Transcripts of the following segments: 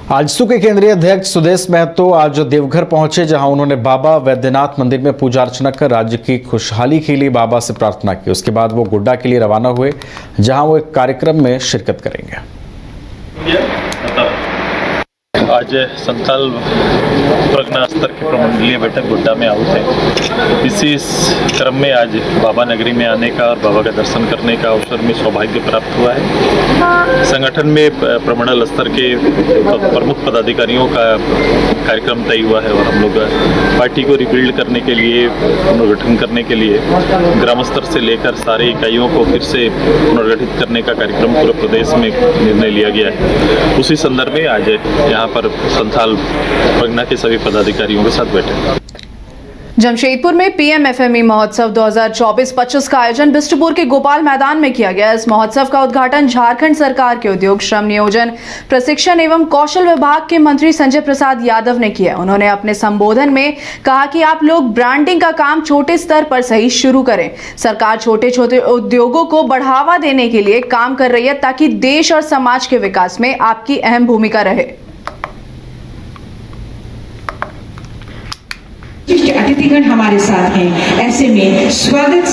आजसू के केंद्रीय अध्यक्ष सुदेश महतो आज देवघर पहुंचे, जहां उन्होंने बाबा वैद्यनाथ मंदिर में पूजा अर्चना कर राज्य की खुशहाली के लिए बाबा से प्रार्थना की। उसके बाद वो गोड्डा के लिए रवाना हुए, जहां वो एक कार्यक्रम में शिरकत करेंगे। आज संथाल प्रज्ञा स्तर की प्रमंडलीय बैठक गोड्डा में आउट है। इसी क्रम में आज बाबा नगरी में आने का और बाबा का दर्शन करने का अवसर में सौभाग्य प्राप्त हुआ है। संगठन में प्रमंडल स्तर के प्रमुख पदाधिकारियों का कार्यक्रम तय हुआ है और हम लोग पार्टी को रिबिल्ड करने के लिए, पुनर्गठन करने के लिए ग्राम स्तर से लेकर सारे इकाइयों को फिर से पुनर्गठित करने का कार्यक्रम पूरे प्रदेश में निर्णय लिया गया है। उसी संदर्भ में आज यहाँ पर संथाल प्रज्ञा के सभी पदाधिकारियों के साथ बैठे। जमशेदपुर में पीएमएफएमई महोत्सव 2024-25 का आयोजन बिष्टुपुर के गोपाल मैदान में किया गया। इस महोत्सव का उद्घाटन झारखंड सरकार के उद्योग, श्रम नियोजन, प्रशिक्षण एवं कौशल विभाग के मंत्री संजय प्रसाद यादव ने किया। उन्होंने अपने संबोधन में कहा कि आप लोग ब्रांडिंग का काम छोटे स्तर पर सही शुरू करें। सरकार छोटे छोटे उद्योगों को बढ़ावा देने के लिए काम कर रही है ताकि देश और समाज के विकास में आपकी अहम भूमिका रहे। अतिथिगण हमारे साथ हैं, ऐसे में स्वागत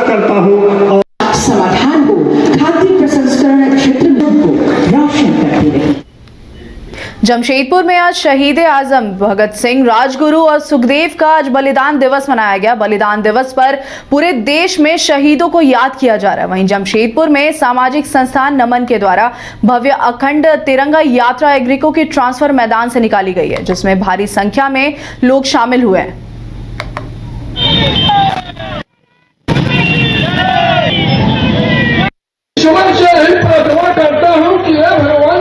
करता हूं और समाधान को खाद्य प्रसंस्करण क्षेत्र में को रोशन करते रहे। जमशेदपुर में आज शहीद आजम भगत सिंह, राजगुरु और सुखदेव का आज बलिदान दिवस मनाया गया। बलिदान दिवस पर पूरे देश में शहीदों को याद किया जा रहा है। वहीं जमशेदपुर में सामाजिक संस्थान नमन के द्वारा भव्य अखंड तिरंगा यात्रा एग्रीको के ट्रांसफर मैदान से निकाली गई है, जिसमें भारी संख्या में लोग शामिल हुए हैं।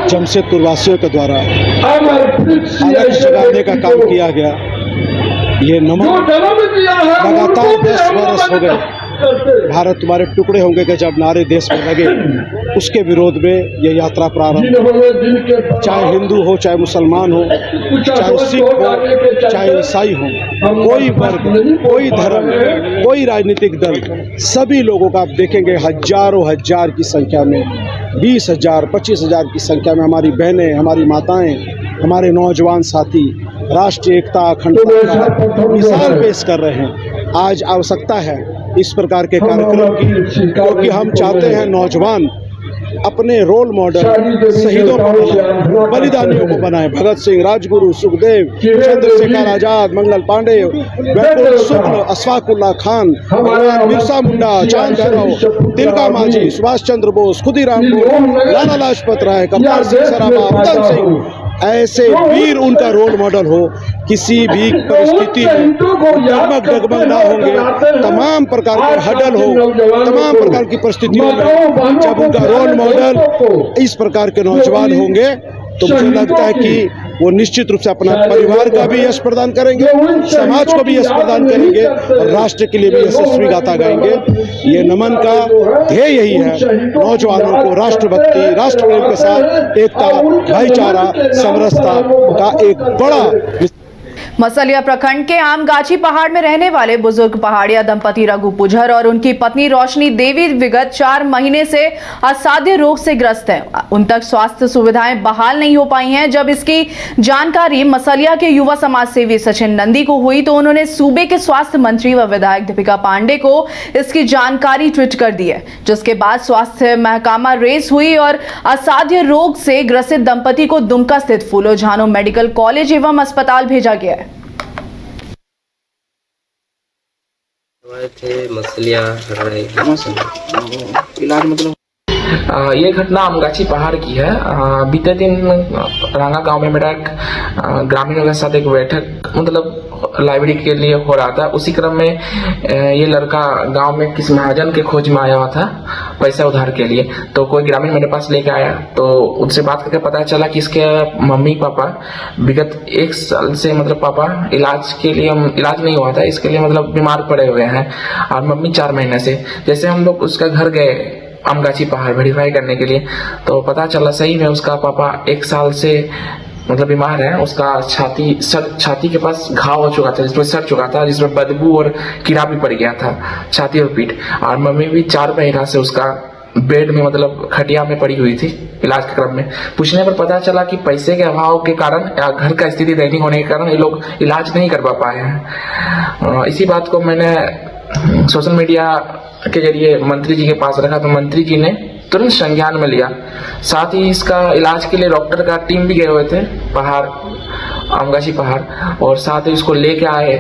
जमशेदपुर वासियों के द्वारा आदर्श जगाने का काम किया गया। ये नमन लगातार 10 वर्ष हो गए। भारत तुम्हारे टुकड़े होंगे के जब नारे देश में लगे, उसके विरोध में ये यात्रा प्रारंभ। चाहे हिंदू हो, चाहे मुसलमान हो, चाहे सिख हो, चाहे ईसाई हो, कोई वर्ग, कोई धर्म, कोई राजनीतिक दल, सभी लोगों का आप देखेंगे हजारों हजार की संख्या में, 20,000, 25,000 की संख्या में हमारी बहनें, हमारी माताएं, हमारे नौजवान साथी राष्ट्रीय एकता, अखंडता का मिसाल पेश कर रहे हैं। आज आवश्यकता है इस प्रकार के कार्यक्रम की, क्योंकि हम चाहते हैं नौजवान अपने रोल मॉडल शहीदों को बनाए, बलिदानियों को बनाए। भगत सिंह, राजगुरु, सुखदेव, चंद्रशेखर आजाद, मंगल पांडे, वैकुंठ शुक्ल, अशफाकुल्ला खान, बिरसा मुंडा, चांद भैरव, तिलका मांझी, सुभाष चंद्र बोस, खुदीराम बोस, लाला लाजपत राय, करतार सिंह सराबा, उधम सिंह, ऐसे वीर उनका रोल मॉडल हो। किसी भी परिस्थिति में डगमग ना होंगे, तमाम प्रकार के हडल हो, तमाम प्रकार की परिस्थितियों में जब उनका रोल मॉडल इस प्रकार के नौजवान होंगे, तो मुझे लगता है कि वो निश्चित रूप से अपना परिवार का भी यश प्रदान करेंगे, समाज को भी यश प्रदान करेंगे और राष्ट्र के लिए भी यशस्वी गाथा गाएंगे। ये नमन का ध्येय यही है, नौजवानों को राष्ट्रभक्ति, राष्ट्र प्रेम के साथ एकता, भाईचारा, समरसता का एक बड़ा। मसलिया प्रखंड के आमगाछी पहाड़ में रहने वाले बुजुर्ग पहाड़िया दंपति रघु पुजहर और उनकी पत्नी रोशनी देवी विगत 4 महीने से असाध्य रोग से ग्रस्त हैं। उन तक स्वास्थ्य सुविधाएं बहाल नहीं हो पाई हैं। जब इसकी जानकारी मसलिया के युवा समाज सेवी सचिन नंदी को हुई, तो उन्होंने सूबे के स्वास्थ्य मंत्री व विधायक दीपिका पांडे को इसकी जानकारी ट्वीट कर दी है, जिसके बाद स्वास्थ्य महकमा रेस हुई और असाध्य रोग से ग्रसित दंपति को दुमका स्थित फूलो झानो मेडिकल कॉलेज एवं अस्पताल भेजा गया है। थे मसलिया इलाज मतलब ये घटना आमगाछी पहाड़ की है। बीते दिन रांगा गांव में मेरा एक ग्रामीणों के साथ एक बैठक मतलब लाइब्रेरी के लिए हो रहा था। उसी क्रम में ये लड़का गांव में किसी महाजन के खोज में आया हुआ था पैसा उधार के लिए। तो कोई ग्रामीण मेरे पास लेके आया, तो उनसे बात करके पता चला कि इसके मम्मी पापा विगत 1 साल से मतलब पापा इलाज के लिए इलाज नहीं हुआ था, इसके लिए मतलब बीमार पड़े हुए हैं और मम्मी 4 महीने से। जैसे हम लोग उसका घर गए आमगाछी पहाड़ वेरीफाई करने के लिए, तो पता चला सही में उसका पापा 1 साल से मतलब बीमार है। उसका छाती के पास घाव हो चुका था, जिसमें सड़ चुका था, जिसमें बदबू और कीड़ा भी पड़ गया था, छाती और पीठ। और मम्मी भी 4 महीना से उसका बेड में मतलब खटिया में पड़ी हुई थी इलाज के क्रम में। पूछने पर पता चला कि पैसे के अभाव के कारण या घर का स्थिति दयनीय होने के कारण ये लोग इलाज नहीं करवा पाए हैं। इसी बात को मैंने सोशल मीडिया के जरिए मंत्री जी के पास रखा तो मंत्री जी ने तुरंत संज्ञान में लिया। साथ ही इसका इलाज के लिए डॉक्टर का टीम भी गए हुए थे पहाड़, आमगाछी पहाड़, और साथ ही उसको लेके आए।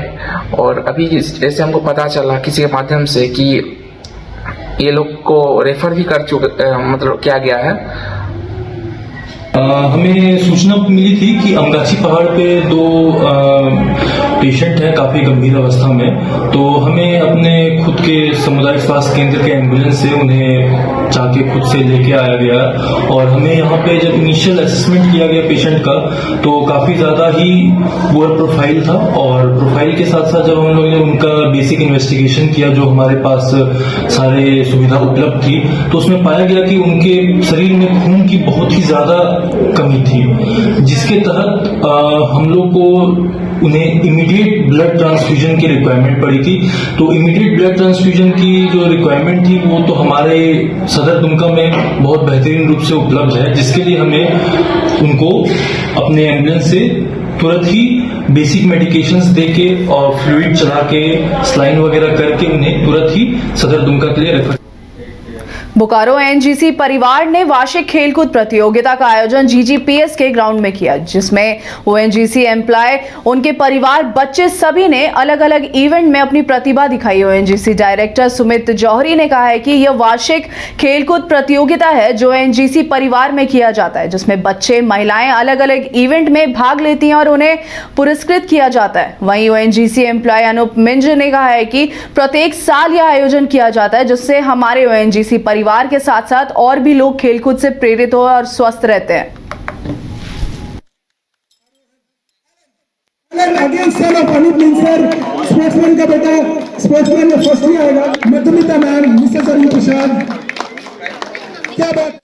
और अभी जैसे हमको पता चला किसी के माध्यम से कि ये लोग को रेफर भी कर चुके मतलब किया गया है। हमें सूचना मिली थी कि आमगाछी पहाड़ पे 2 पेशेंट हैं काफी गंभीर अवस्था में, तो हमें अपने खुद के सामुदायिक स्वास्थ्य केंद्र के एम्बुलेंस से उन्हें जाके खुद से लेके आया गया। और हमें यहाँ पे जब इनिशियल असेसमेंट किया गया पेशेंट का तो काफी ज्यादा ही पुअर प्रोफाइल था, और प्रोफाइल के साथ साथ जब हम लोग ने उनका बेसिक इन्वेस्टिगेशन किया जो हमारे पास सारे सुविधा उपलब्ध थी, तो उसमें पाया गया कि उनके शरीर में खून की बहुत ही ज्यादा कमी थी, जिसके तहत हम लोग को उन्हें इमीडिएट ब्लड ट्रांसफ्यूजन की रिक्वायरमेंट पड़ी थी। तो इमीडिएट ब्लड ट्रांसफ्यूजन की जो रिक्वायरमेंट थी वो तो हमारे सदर दुमका में बहुत बेहतरीन रूप से उपलब्ध है, जिसके लिए हमें उनको अपने एम्बुलेंस से तुरंत ही बेसिक मेडिकेशंस देके और फ्लूइड चला के स्लाइन वगैरह करके उन्हें तुरंत ही सदर दुमका के लिए रेफर। बोकारो एनजीसी परिवार ने वार्षिक खेलकूद प्रतियोगिता का आयोजन जीजीपीएस के ग्राउंड में किया, जिसमें ओएनजीसी एम्प्लॉय, उनके परिवार, बच्चे सभी ने अलग अलग इवेंट में अपनी प्रतिभा दिखाई। ओएनजीसी डायरेक्टर सुमित जौहरी ने कहा है कि यह वार्षिक खेलकूद प्रतियोगिता है जो एनजीसी परिवार में किया जाता है, जिसमें बच्चे, महिलाएं अलग अलग इवेंट में भाग लेती हैं और उन्हें पुरस्कृत किया जाता है। वहीं ओएनजीसी एम्प्लॉय अनूप मिंज ने कहा है कि प्रत्येक साल यह आयोजन किया जाता है, जिससे हमारे ओएनजीसी परिवार के साथ साथ और भी लोग खेलकूद से प्रेरित हो और स्वस्थ रहते हैं। Again son of Anup Minz sir, sportsman का बेटा, स्पोर्ट्समैन में फर्स्ट ही आएगा। मधुमिता मैम, मिसेस अरुण प्रसाद, क्या बात।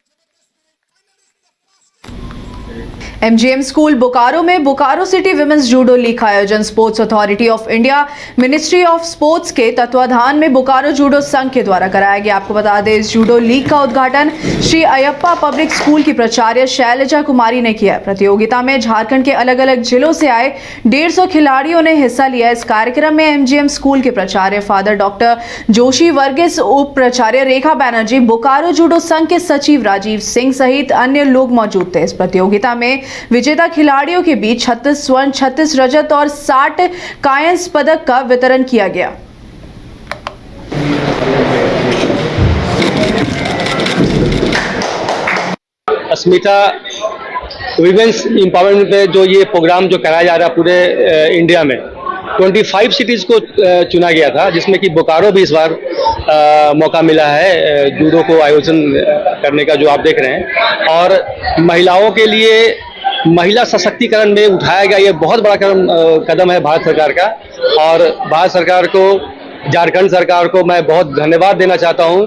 एमजीएम स्कूल बोकारो में Bokaro city women's judo league का आयोजन sports authority of India, ministry of sports के तत्वाधान में बोकारो जूडो संघ के द्वारा कराया गया। आपको बता दें, इस जूडो लीग का उद्घाटन श्री अयप्पा पब्लिक स्कूल की प्राचार्य शैलजा कुमारी ने किया। प्रतियोगिता में झारखंड के अलग अलग जिलों से आए 150 खिलाड़ियों ने हिस्सा लिया। इस कार्यक्रम में एमजीएम स्कूल के प्राचार्य फादर डॉक्टर जोशी वर्गीस, उप प्राचार्य रेखा बैनर्जी, बोकारो जूडो संघ के सचिव राजीव सिंह सहित अन्य लोग मौजूद थे। इस प्रतियोगिता में विजेता खिलाड़ियों के बीच 36 स्वर्ण, 36 रजत और 60 कांस्य पदक का वितरण किया गया। अस्मिता विमेंस एम्पावरमेंट पे जो ये प्रोग्राम जो कराया जा रहा है पूरे इंडिया में 25 सिटीज को चुना गया था, जिसमें कि बोकारो भी इस बार मौका मिला है जूडो को आयोजन करने का, जो आप देख रहे हैं। और महिलाओं के लिए महिला सशक्तिकरण में उठाया गया ये बहुत बड़ा कदम है भारत सरकार का, और भारत सरकार को, झारखंड सरकार को मैं बहुत धन्यवाद देना चाहता हूँ।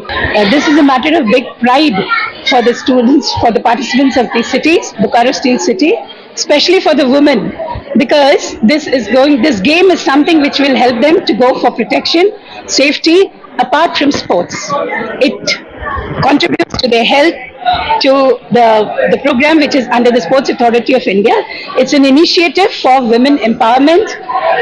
This is a matter of big pride for the students, for the participants of these cities, Bokaro Steel City, especially for the women, because this game is something which will help them to go for protection, safety, apart from sports. It contributes to their health, to the program which is under the Sports Authority of India. It's an initiative for women empowerment,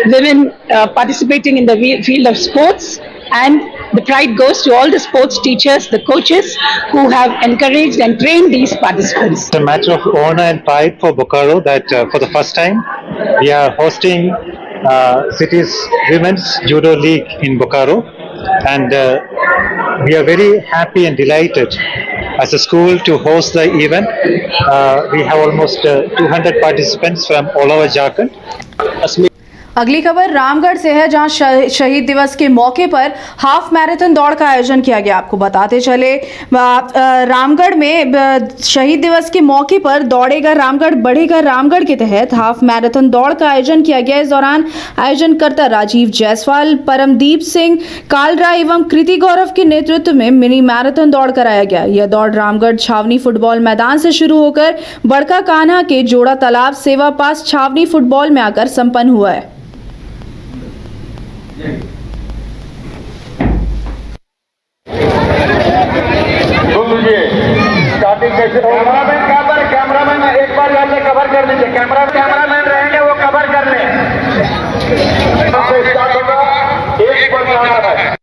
women participating in the field of sports, and the pride goes to all the sports teachers, the coaches who have encouraged and trained these participants. It's a matter of honor and pride for Bokaro that for the first time we are hosting City's Women's Judo League in Bokaro, and we are very happy and delighted as a school to host the event. We have almost 200 participants from all over Jharkhand. अगली खबर रामगढ़ से है, जहां शहीद दिवस के मौके पर हाफ मैराथन दौड़ का आयोजन किया गया। आपको बताते चले, रामगढ़ में शहीद दिवस के मौके पर दौड़ेगा रामगढ़ बढ़ेगा रामगढ़ के तहत हाफ मैराथन दौड़ का आयोजन किया गया। इस दौरान आयोजनकर्ता राजीव जायसवाल, परमदीप सिंह कालरा एवं कृति गौरव के नेतृत्व में मिनी मैराथन दौड़ कराया गया। यह दौड़ रामगढ़ छावनी फुटबॉल मैदान से शुरू होकर बड़का कान्हा के जोड़ा तालाब सेवा पास छावनी फुटबॉल में आकर संपन्न हुआ है। Good कैमरामैन एक बार यहाँ से कवर कर लीजिए, कैमरामैन रहेंगे वो कवर कर लें। 1 पर जाना है।